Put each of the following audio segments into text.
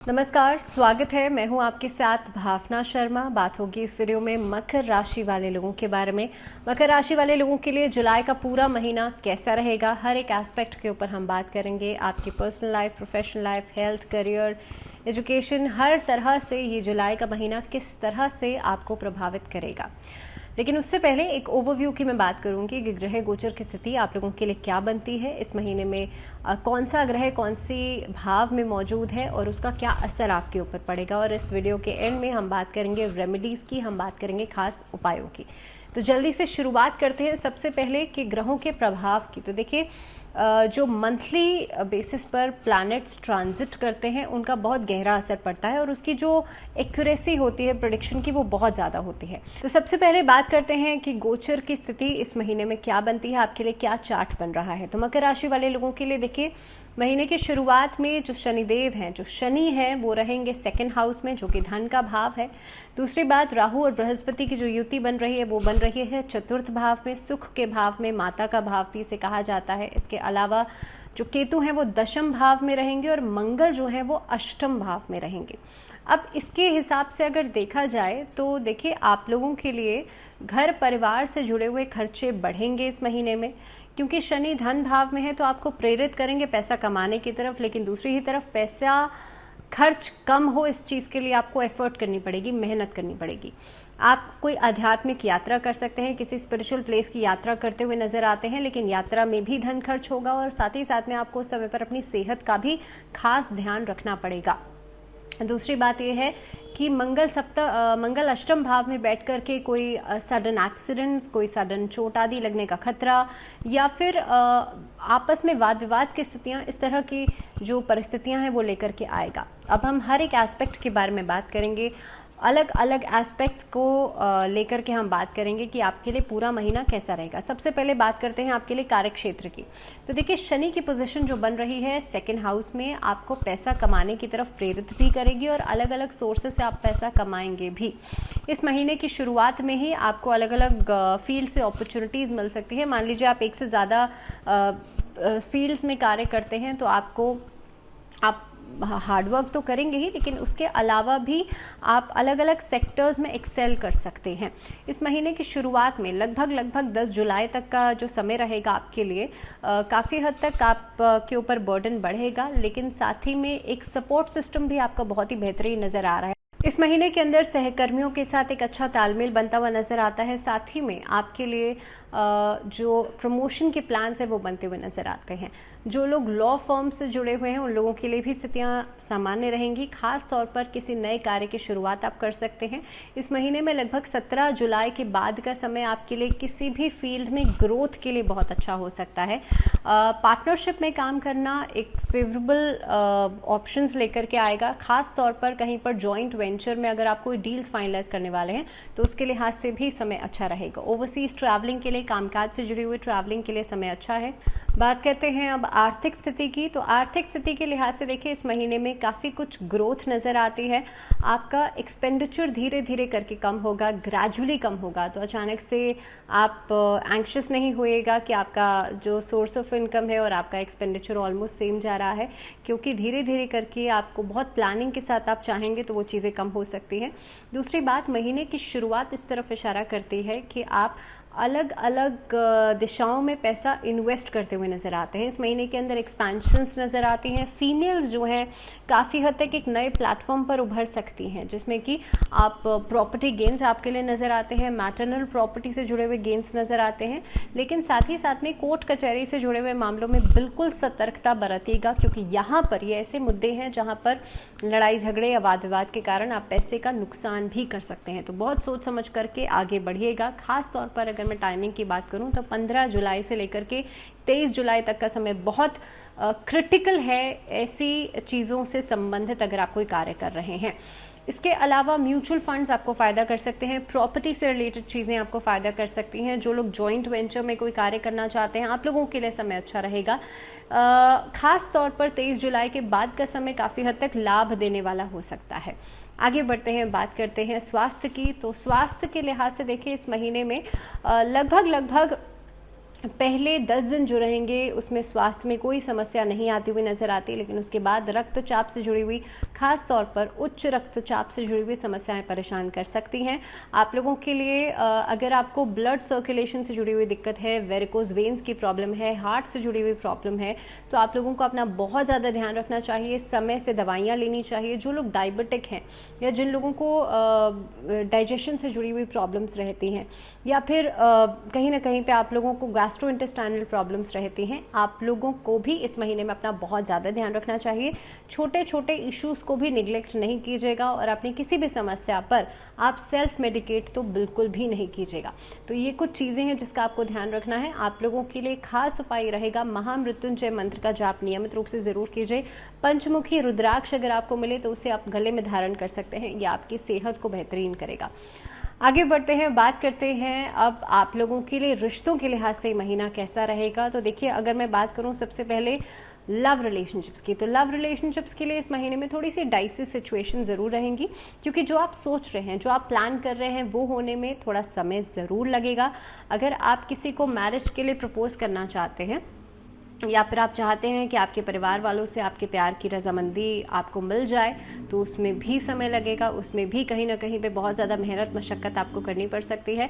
नमस्कार, स्वागत है। मैं हूं आपके साथ भावना शर्मा। बात होगी इस वीडियो में मकर राशि वाले लोगों के बारे में। मकर राशि वाले लोगों के लिए जुलाई का पूरा महीना कैसा रहेगा, हर एक एस्पेक्ट के ऊपर हम बात करेंगे। आपकी personal life, professional life, health, career, education, हर तरह से ये जुलाई का महीना किस तरह से आपको प्रभावित करेगा। लेकिन उससे पहले एक ओवरव्यू की मैं बात करूंगी कि ग्रह गोचर की स्थिति आप लोगों के लिए क्या बनती है इस महीने में, कौन सा ग्रह कौन सी भाव में मौजूद है और उसका क्या असर आपके ऊपर पड़ेगा। और इस वीडियो के एंड में हम बात करेंगे रेमेडीज़ की, हम बात करेंगे खास उपायों की। तो जल्दी से शुरुआत करते हैं सबसे पहले कि ग्रहों के प्रभाव की। तो देखिए, जो मंथली बेसिस पर प्लैनेट्स ट्रांजिट करते हैं उनका बहुत गहरा असर पड़ता है और उसकी जो एक्यूरेसी होती है प्रेडिक्शन की वो बहुत ज़्यादा होती है। तो सबसे पहले बात करते हैं कि गोचर की स्थिति इस महीने में क्या बनती है, आपके लिए क्या चार्ट बन रहा है। तो मकर राशि वाले लोगों के लिए देखिए, महीने की शुरुआत में जो शनिदेव हैं, जो शनि है वो रहेंगे सेकंड हाउस में, जो कि धन का भाव है। दूसरी बात, राहु और बृहस्पति की जो युति बन रही है वो बन रही है चतुर्थ भाव में, सुख के भाव में, माता का भाव भी इसे कहा जाता है। इसके अलावा जो केतु हैं वो दशम भाव में रहेंगे और मंगल जो है वो अष्टम भाव में रहेंगे। अब इसके हिसाब से अगर देखा जाए तो देखिए, आप लोगों के लिए घर परिवार से जुड़े हुए खर्चे बढ़ेंगे इस महीने में, क्योंकि शनि धन भाव में है तो आपको प्रेरित करेंगे पैसा कमाने की तरफ। लेकिन दूसरी ही तरफ पैसा खर्च कम हो, इस चीज़ के लिए आपको एफर्ट करनी पड़ेगी, मेहनत करनी पड़ेगी। आप कोई आध्यात्मिक यात्रा कर सकते हैं, किसी स्पिरिचुअल प्लेस की यात्रा करते हुए नजर आते हैं, लेकिन यात्रा में भी धन खर्च होगा और साथ ही साथ में आपको उस समय पर अपनी सेहत का भी खास ध्यान रखना पड़ेगा। दूसरी बात यह है कि मंगल अष्टम भाव में बैठ कर के कोई सडन एक्सीडेंट्स, कोई सडन चोट आदि लगने का खतरा, या फिर आपस में वाद विवाद की स्थितियां, इस तरह की जो परिस्थितियां हैं वो लेकर के आएगा। अब हम हर एक एस्पेक्ट के बारे में बात करेंगे, अलग अलग एस्पेक्ट्स को लेकर के हम बात करेंगे कि आपके लिए पूरा महीना कैसा रहेगा। सबसे पहले बात करते हैं आपके लिए कार्य क्षेत्र की। तो देखिए, शनि की पोजीशन जो बन रही है सेकंड हाउस में आपको पैसा कमाने की तरफ प्रेरित भी करेगी और अलग अलग सोर्सेस से आप पैसा कमाएंगे भी। इस महीने की शुरुआत में ही आपको अलग अलग फील्ड से अपॉर्चुनिटीज़ मिल सकती है। मान लीजिए आप एक से ज़्यादा फील्ड्स में कार्य करते हैं तो आप हार्डवर्क तो करेंगे ही, लेकिन उसके अलावा भी आप अलग अलग सेक्टर्स में एक्सेल कर सकते हैं। इस महीने की शुरुआत में लगभग 10 जुलाई तक का जो समय रहेगा आपके लिए, काफ़ी हद तक आप के ऊपर बर्डन बढ़ेगा, लेकिन साथ ही में एक सपोर्ट सिस्टम भी आपका बहुत ही बेहतरीन नज़र आ रहा है। इस महीने के अंदर सहकर्मियों के साथ एक अच्छा तालमेल बनता हुआ नज़र आता है। साथ ही में आपके लिए जो प्रमोशन के प्लान्स हैं वो बनते हुए नज़र आते हैं। जो लोग लॉ फर्म से जुड़े हुए हैं उन लोगों के लिए भी स्थितियां सामान्य रहेंगी। खास तौर पर किसी नए कार्य की शुरुआत आप कर सकते हैं। इस महीने में लगभग 17 जुलाई के बाद का समय आपके लिए किसी भी फील्ड में ग्रोथ के लिए बहुत अच्छा हो सकता है। पार्टनरशिप में काम करना एक फेवरेबल ऑप्शंस लेकर के आएगा। खास तौर पर कहीं पर जॉइंट वेंचर में अगर आप कोई डील्स फाइनलाइज करने वाले हैं तो उसके लिहाज से भी समय अच्छा रहेगा। ओवरसीज ट्रैवलिंग के लिए, कामकाज से जुड़ी हुई ट्रैवलिंग के लिए समय अच्छा है। बात करते हैं अब आर्थिक स्थिति की। तो आर्थिक स्थिति के लिहाज से देखिए, इस महीने में काफ़ी कुछ ग्रोथ नज़र आती है। आपका एक्सपेंडिचर धीरे धीरे करके कम होगा, ग्रेजुअली कम होगा। तो अचानक से आप एंक्शस नहीं होइएगा कि आपका जो सोर्स ऑफ इनकम है और आपका एक्सपेंडिचर ऑलमोस्ट सेम जा रहा है, क्योंकि धीरे धीरे करके आपको बहुत प्लानिंग के साथ आप चाहेंगे तो वो चीज़ें कम हो सकती हैं। दूसरी बात, महीने की शुरुआत इस तरफ इशारा करती है कि आप अलग अलग दिशाओं में पैसा इन्वेस्ट करते हुए नज़र आते हैं। इस महीने के अंदर एक्सपेंशंस नज़र आती हैं। फीमेल्स जो हैं काफ़ी हद तक एक नए प्लेटफॉर्म पर उभर सकती हैं, जिसमें कि आप प्रॉपर्टी गेन्स आपके लिए नज़र आते हैं, मैटरनल प्रॉपर्टी से जुड़े हुए गेन्स नज़र आते हैं। लेकिन साथ ही साथ में कोर्ट कचहरी से जुड़े हुए मामलों में बिल्कुल सतर्कता बरतिएगा, क्योंकि यहाँ पर ये ऐसे मुद्दे हैं जहाँ पर लड़ाई झगड़े या वाद विवाद के कारण आप पैसे का नुकसान भी कर सकते हैं। तो बहुत सोच समझ करके आगे बढ़िएगा। खास तौर पर अगर मैं टाइमिंग की बात करूं तो 15 जुलाई से लेकर के 23 जुलाई तक का समय बहुत क्रिटिकल है ऐसी चीज़ों से संबंधित अगर आप कोई कार्य कर रहे हैं। इसके अलावा म्यूचुअल फंड्स आपको फ़ायदा कर सकते हैं, प्रॉपर्टी से रिलेटेड चीज़ें आपको फ़ायदा कर सकती हैं। जो लोग जॉइंट वेंचर में कोई कार्य करना चाहते हैं, आप लोगों के लिए समय अच्छा रहेगा। खास तौर पर 23 जुलाई के बाद का समय काफ़ी हद तक लाभ देने वाला हो सकता है। आगे बढ़ते हैं, बात करते हैं स्वास्थ्य की। तो स्वास्थ्य के लिहाज से देखिए, इस महीने में लगभग पहले 10 दिन जो रहेंगे उसमें स्वास्थ्य में कोई समस्या नहीं आती हुई नज़र आती, लेकिन उसके बाद रक्तचाप से जुड़ी हुई, खास तौर पर उच्च रक्तचाप से जुड़ी हुई समस्याएं परेशान कर सकती हैं आप लोगों के लिए। अगर आपको ब्लड सर्कुलेशन से जुड़ी हुई दिक्कत है, वेरिकोज वेन्स की प्रॉब्लम है, हार्ट से जुड़ी हुई प्रॉब्लम है, तो आप लोगों को अपना बहुत ज़्यादा ध्यान रखना चाहिए, समय से दवाइयाँ लेनी चाहिए। जो लोग डायबिटिक हैं या जिन लोगों को डाइजेशन से जुड़ी हुई प्रॉब्लम्स रहती हैं, या फिर कहीं ना कहीं पे आप लोगों को गैस्ट्रोइंटेस्टाइनल प्रॉब्लम्स रहती हैं, आप लोगों को भी इस महीने में अपना बहुत ज़्यादा ध्यान रखना चाहिए। छोटे छोटे इश्यूज़ को भी निगलेक्ट नहीं कीजिएगा और अपनी किसी भी समस्या पर आप सेल्फ मेडिकेट तो बिल्कुल भी नहीं कीजिएगा। तो ये कुछ चीज़ें हैं जिसका आपको ध्यान रखना है। आप लोगों के लिए खास उपाय रहेगा, महामृत्युंजय मंत्र का जाप नियमित रूप से ज़रूर कीजिए। पंचमुखी रुद्राक्ष अगर आपको मिले तो उसे आप गले में धारण कर सकते हैं, यह आपकी सेहत को बेहतरीन करेगा। आगे बढ़ते हैं, बात करते हैं अब आप लोगों के लिए रिश्तों के लिहाज से महीना कैसा रहेगा। तो देखिए, अगर मैं बात करूं सबसे पहले लव रिलेशनशिप्स की, तो लव रिलेशनशिप्स के लिए इस महीने में थोड़ी सी डाइसी सिचुएशन ज़रूर रहेंगी, क्योंकि जो आप सोच रहे हैं, जो आप प्लान कर रहे हैं, वो होने में थोड़ा समय ज़रूर लगेगा। अगर आप किसी को मैरिज के लिए प्रपोज करना चाहते हैं या फिर आप चाहते हैं कि आपके परिवार वालों से आपके प्यार की रजामंदी आपको मिल जाए, तो उसमें भी समय लगेगा, उसमें भी कहीं ना कहीं पे बहुत ज़्यादा मेहनत मशक्क़त आपको करनी पड़ सकती है।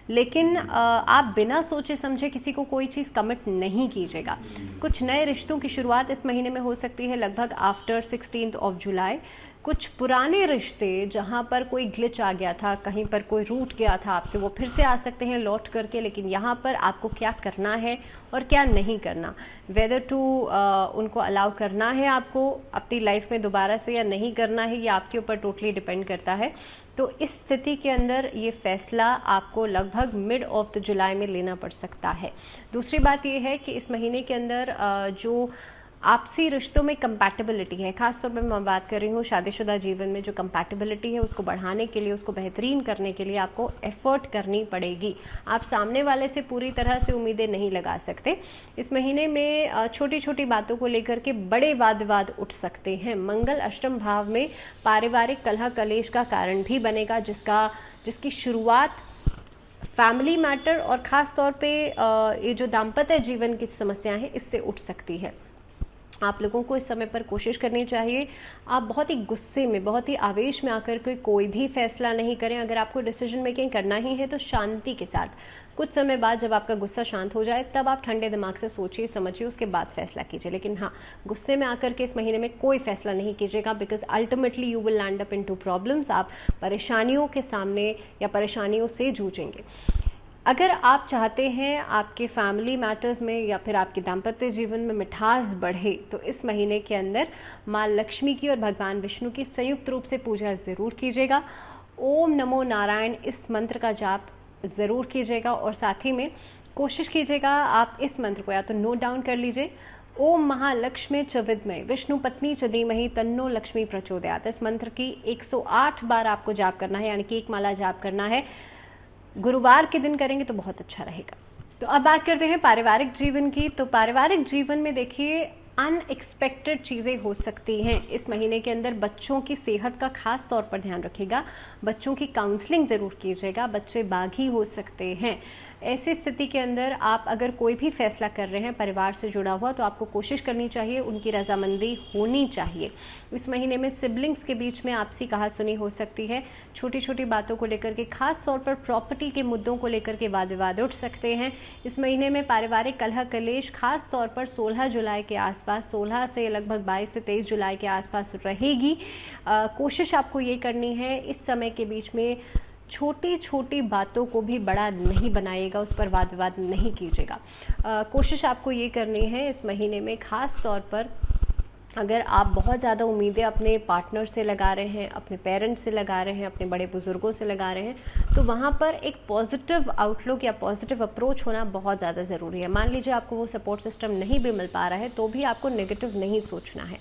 लेकिन आप बिना सोचे समझे किसी को कोई चीज़ कमिट नहीं कीजिएगा। कुछ नए रिश्तों की शुरुआत इस महीने में हो सकती है, लगभग आफ्टर 16 जुलाई। कुछ पुराने रिश्ते जहाँ पर कोई ग्लिच आ गया था, कहीं पर कोई रूठ गया था आपसे, वो फिर से आ सकते हैं लौट करके। लेकिन यहाँ पर आपको क्या करना है और क्या नहीं करना, वेदर टू उनको अलाउ करना है आपको अपनी लाइफ में दोबारा से या नहीं करना है, ये आपके ऊपर टोटली डिपेंड करता है। तो इस स्थिति के अंदर ये फैसला आपको लगभग मिड ऑफ द जुलाई में लेना पड़ सकता है। दूसरी बात ये है कि इस महीने के अंदर जो आपसी रिश्तों में कंपैटिबिलिटी है, खासतौर पर मैं बात कर रही हूँ शादीशुदा जीवन में जो कंपैटिबिलिटी है, उसको बढ़ाने के लिए, उसको बेहतरीन करने के लिए आपको एफर्ट करनी पड़ेगी। आप सामने वाले से पूरी तरह से उम्मीदें नहीं लगा सकते। इस महीने में छोटी छोटी बातों को लेकर के बड़े वाद विवाद उठ सकते हैं। मंगल अष्टम भाव में पारिवारिक कलह कलेश का कारण भी बनेगा, जिसकी शुरुआत फैमिली मैटर और ख़ास तौर पे ये जो दाम्पत्य जीवन की समस्याएं हैं, इससे उठ सकती है। आप लोगों को इस समय पर कोशिश करनी चाहिए, आप बहुत ही गुस्से में, बहुत ही आवेश में आकर के कोई भी फैसला नहीं करें। अगर आपको डिसीजन मेकिंग करना ही है तो शांति के साथ, कुछ समय बाद जब आपका गुस्सा शांत हो जाए तब आप ठंडे दिमाग से सोचिए समझिए, उसके बाद फैसला कीजिए। लेकिन हाँ, गुस्से में आकर के इस महीने में कोई फैसला नहीं कीजिएगा, because ultimately you will land up into problems. आप परेशानियों के सामने या परेशानियों से जूझेंगे। अगर आप चाहते हैं आपके फैमिली मैटर्स में या फिर आपके दाम्पत्य जीवन में मिठास बढ़े, तो इस महीने के अंदर माँ लक्ष्मी की और भगवान विष्णु की संयुक्त रूप से पूजा ज़रूर कीजिएगा। ओम नमो नारायण इस मंत्र का जाप ज़रूर कीजिएगा और साथ ही में कोशिश कीजिएगा आप इस मंत्र को या तो नोट डाउन कर लीजिए। ओम महालक्ष्मी च विद्महे विष्णु पत्नी च धीमहि तन्नो लक्ष्मी प्रचोदयात्। इस मंत्र की 108 बार आपको जाप करना है, यानी कि एक माला जाप करना है। गुरुवार के दिन करेंगे तो बहुत अच्छा रहेगा। तो अब बात करते हैं पारिवारिक जीवन की। तो पारिवारिक जीवन में देखिए, अनएक्सपेक्टेड चीज़ें हो सकती हैं इस महीने के अंदर। बच्चों की सेहत का खास तौर पर ध्यान रखिएगा, बच्चों की काउंसलिंग ज़रूर कीजिएगा। बच्चे बागी हो सकते हैं। ऐसी स्थिति के अंदर आप अगर कोई भी फैसला कर रहे हैं परिवार से जुड़ा हुआ, तो आपको कोशिश करनी चाहिए, उनकी रजामंदी होनी चाहिए। इस महीने में सिबलिंग्स के बीच में आपसी कहासुनी हो सकती है। छोटी छोटी बातों को लेकर के, खास तौर पर प्रॉपर्टी के मुद्दों को लेकर के वाद विवाद उठ सकते हैं। इस महीने में पारिवारिक कलह कलेश खास तौर पर 16 जुलाई के आसपास, 16 से लगभग 22 से 23 जुलाई के आसपास रहेगी। कोशिश आपको ये करनी है इस समय के बीच में छोटी छोटी बातों को भी बड़ा नहीं बनाइएगा, उस पर वाद विवाद नहीं कीजिएगा। कोशिश आपको ये करनी है इस महीने में, खास तौर पर अगर आप बहुत ज़्यादा उम्मीदें अपने पार्टनर से लगा रहे हैं, अपने पेरेंट्स से लगा रहे हैं, अपने बड़े बुजुर्गों से लगा रहे हैं, तो वहाँ पर एक पॉजिटिव आउटलुक या पॉजिटिव अप्रोच होना बहुत ज़्यादा ज़रूरी है। मान लीजिए आपको वो सपोर्ट सिस्टम नहीं भी मिल पा रहा है, तो भी आपको नेगेटिव नहीं सोचना है।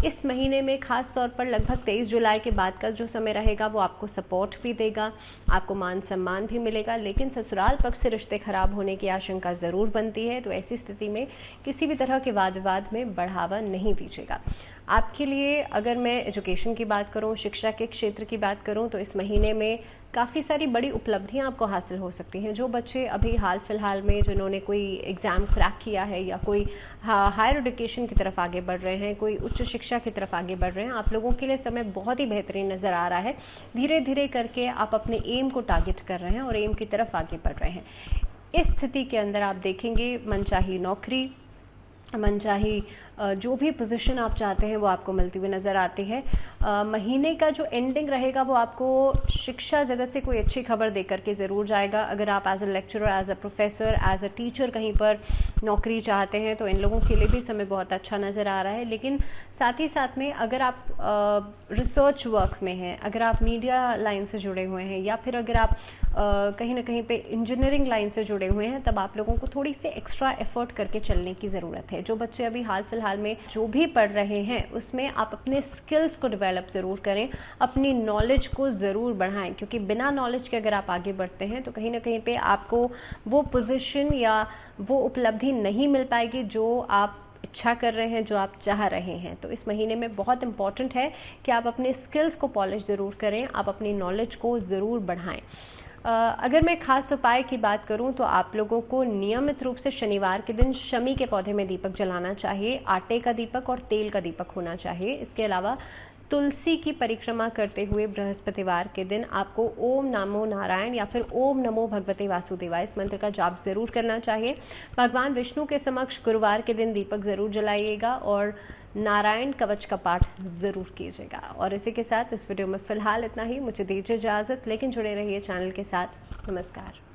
इस महीने में खास तौर पर लगभग 23 जुलाई के बाद का जो समय रहेगा वो आपको सपोर्ट भी देगा, आपको मान सम्मान भी मिलेगा, लेकिन ससुराल पक्ष से रिश्ते खराब होने की आशंका ज़रूर बनती है। तो ऐसी स्थिति में किसी भी तरह के वाद विवाद में बढ़ावा नहीं दीजिएगा। आपके लिए अगर मैं एजुकेशन की बात करूं, शिक्षा के क्षेत्र की बात करूं, तो इस महीने में काफ़ी सारी बड़ी उपलब्धियां आपको हासिल हो सकती हैं। जो बच्चे अभी हाल फिलहाल में जिन्होंने कोई एग्ज़ाम क्रैक किया है या कोई हायर एजुकेशन की तरफ आगे बढ़ रहे हैं, कोई उच्च शिक्षा की तरफ आगे बढ़ रहे हैं, आप लोगों के लिए समय बहुत ही बेहतरीन नज़र आ रहा है। धीरे धीरे करके आप अपने एम को टारगेट कर रहे हैं और एम की तरफ आगे बढ़ रहे हैं। इस स्थिति के अंदर आप देखेंगे मनचाही नौकरी, मनचाही जो भी पोजीशन आप चाहते हैं वो आपको मिलती हुई नज़र आती है। महीने का जो एंडिंग रहेगा वो आपको शिक्षा जगत से कोई अच्छी खबर दे करके ज़रूर जाएगा। अगर आप as a lecturer, as a professor, as a teacher कहीं पर नौकरी चाहते हैं तो इन लोगों के लिए भी समय बहुत अच्छा नज़र आ रहा है। लेकिन साथ ही साथ में अगर आप रिसर्च वर्क में हैं, अगर आप मीडिया लाइन से जुड़े हुए हैं, या फिर अगर आप कहीं ना कहीं पे इंजीनियरिंग लाइन से जुड़े हुए हैं, तब आप लोगों को थोड़ी सी एक्स्ट्रा एफर्ट करके चलने की ज़रूरत है। जो बच्चे अभी हाल फिलहाल में जो भी पढ़ रहे हैं उसमें आप अपने स्किल्स को डेवलप ज़रूर करें, अपनी नॉलेज को ज़रूर बढ़ाएं, क्योंकि बिना नॉलेज के अगर आप आगे बढ़ते हैं तो कहीं ना कहीं पे आपको वो पोजीशन या वो उपलब्धि नहीं मिल पाएगी जो आप इच्छा कर रहे हैं, जो आप चाह रहे हैं। तो इस महीने में बहुत इंपॉर्टेंट है कि आप अपने स्किल्स को पॉलिश ज़रूर करें, आप अपनी नॉलेज को ज़रूर बढ़ाएं। अगर मैं खास उपाय की बात करूं तो आप लोगों को नियमित रूप से शनिवार के दिन शमी के पौधे में दीपक जलाना चाहिए। आटे का दीपक और तेल का दीपक होना चाहिए। इसके अलावा तुलसी की परिक्रमा करते हुए बृहस्पतिवार के दिन आपको ओम नमो नारायण या फिर ओम नमो भगवते वासुदेवाय इस मंत्र का जाप जरूर करना चाहिए। भगवान विष्णु के समक्ष गुरुवार के दिन दीपक जरूर जलाइएगा और नारायण कवच का पाठ ज़रूर कीजिएगा। और इसी के साथ इस वीडियो में फ़िलहाल इतना ही। मुझे दीजिए इजाज़त, लेकिन जुड़े रहिए चैनल के साथ। नमस्कार।